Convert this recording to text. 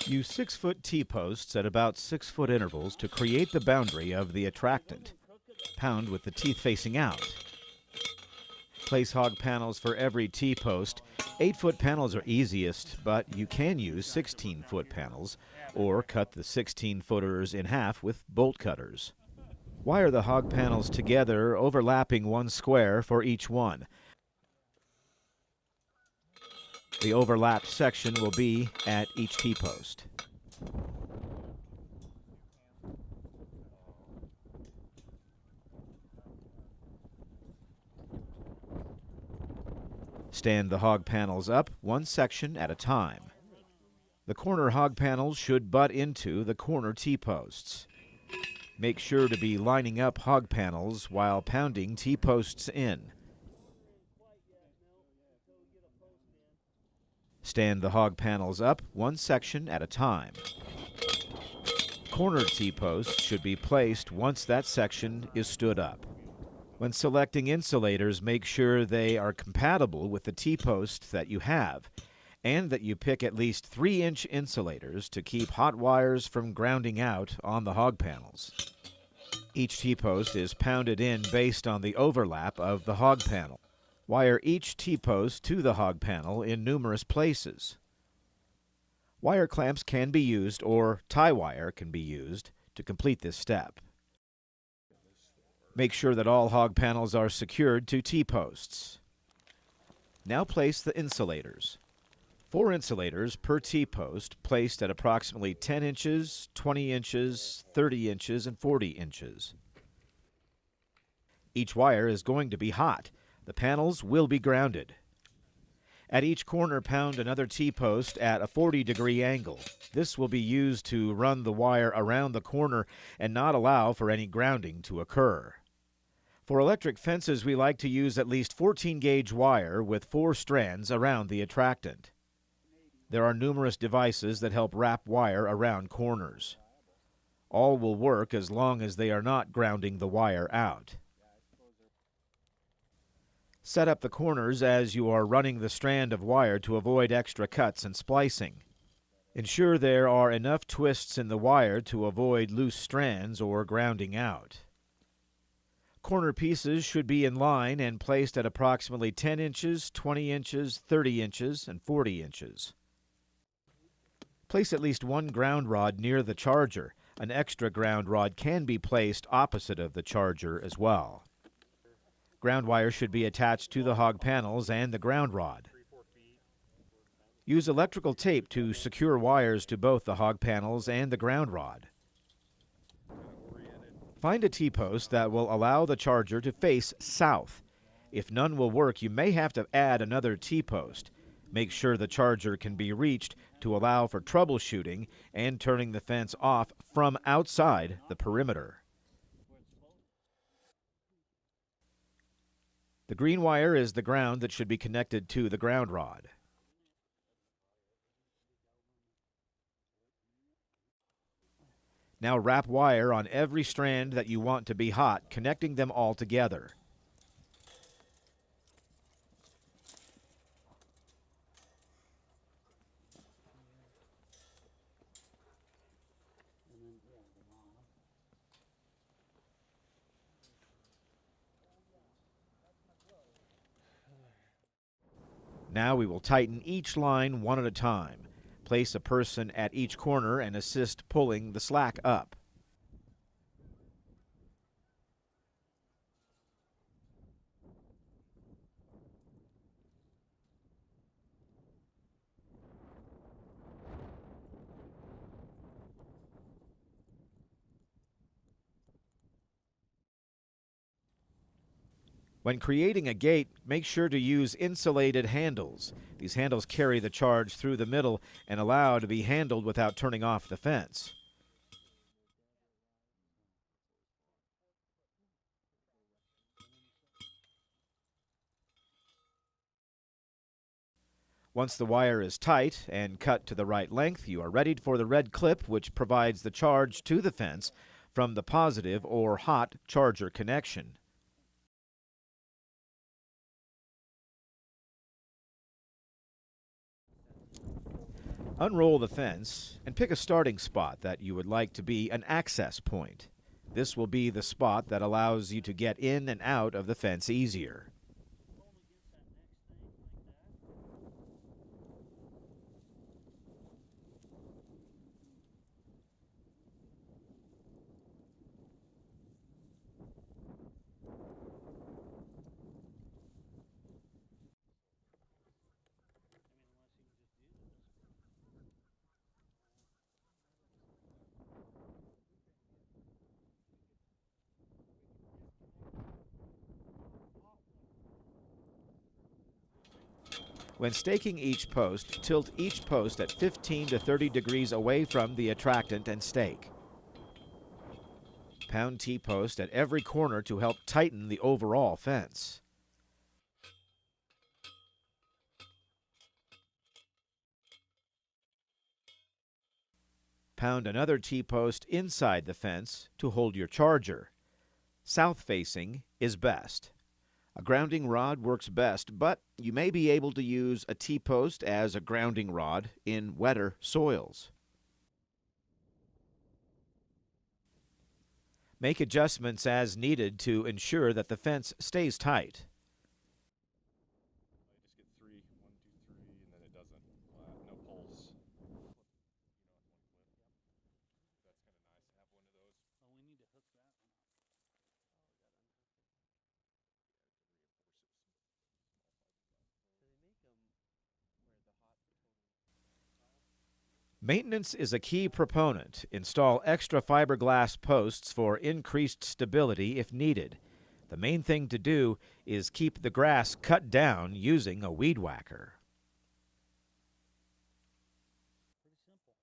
Use 6-foot T-posts at about 6-foot intervals to create the boundary of the attractant. Pound with the teeth facing out. Place hog panels for every T-post. 8-foot panels are easiest, but you can use 16-foot panels or cut the 16-footers in half with bolt cutters. Wire the hog panels together, overlapping one square for each one. The overlapped section will be at each T-post. Stand the hog panels up one section at a time. The corner hog panels should butt into the corner T-posts. Make sure to be lining up hog panels while pounding T-posts in. Stand the hog panels up one section at a time. Corner T-posts should be placed once that section is stood up. When selecting insulators, make sure they are compatible with the T-post that you have, and that you pick at least 3-inch insulators to keep hot wires from grounding out on the hog panels. Each T-post is pounded in based on the overlap of the hog panel. Wire each T-post to the hog panel in numerous places. Wire clamps can be used, or tie wire can be used, to complete this step. Make sure that all hog panels are secured to T-posts. Now place the insulators. 4 insulators per T-post placed at approximately 10 inches, 20 inches, 30 inches, and 40 inches. Each wire is going to be hot. The panels will be grounded. At each corner, pound another T-post at a 40-degree angle. This will be used to run the wire around the corner and not allow for any grounding to occur. For electric fences, we like to use at least 14-gauge wire with 4 strands around the attractant. There are numerous devices that help wrap wire around corners. All will work as long as they are not grounding the wire out. Set up the corners as you are running the strand of wire to avoid extra cuts and splicing. Ensure there are enough twists in the wire to avoid loose strands or grounding out. Corner pieces should be in line and placed at approximately 10 inches, 20 inches, 30 inches, and 40 inches. Place at least one ground rod near the charger. An extra ground rod can be placed opposite of the charger as well. Ground wire should be attached to the hog panels and the ground rod. Use electrical tape to secure wires to both the hog panels and the ground rod. Find a T-post that will allow the charger to face south. If none will work, you may have to add another T-post. Make sure the charger can be reached to allow for troubleshooting and turning the fence off from outside the perimeter. The green wire is the ground that should be connected to the ground rod. Now wrap wire on every strand that you want to be hot, connecting them all together. Now we will tighten each line one at a time. Place a person at each corner and assist pulling the slack up. When creating a gate, make sure to use insulated handles. These handles carry the charge through the middle and allow to be handled without turning off the fence. Once the wire is tight and cut to the right length, you are ready for the red clip, which provides the charge to the fence from the positive or hot charger connection. Unroll the fence and pick a starting spot that you would like to be an access point. This will be the spot that allows you to get in and out of the fence easier. When staking each post, tilt each post at 15 to 30 degrees away from the attractant and stake. Pound T-post at every corner to help tighten the overall fence. Pound another T-post inside the fence to hold your charger. South-facing is best. A grounding rod works best, but you may be able to use a T-post as a grounding rod in wetter soils. Make adjustments as needed to ensure that the fence stays tight. I just get 3, 1, 2, 3, and then it doesn't, no pulse. That's kind of nice to have one of those. Oh, we need to hook that one up. Maintenance is a key proponent. Install extra fiberglass posts for increased stability if needed. The main thing to do is keep the grass cut down using a weed whacker. Pretty simple.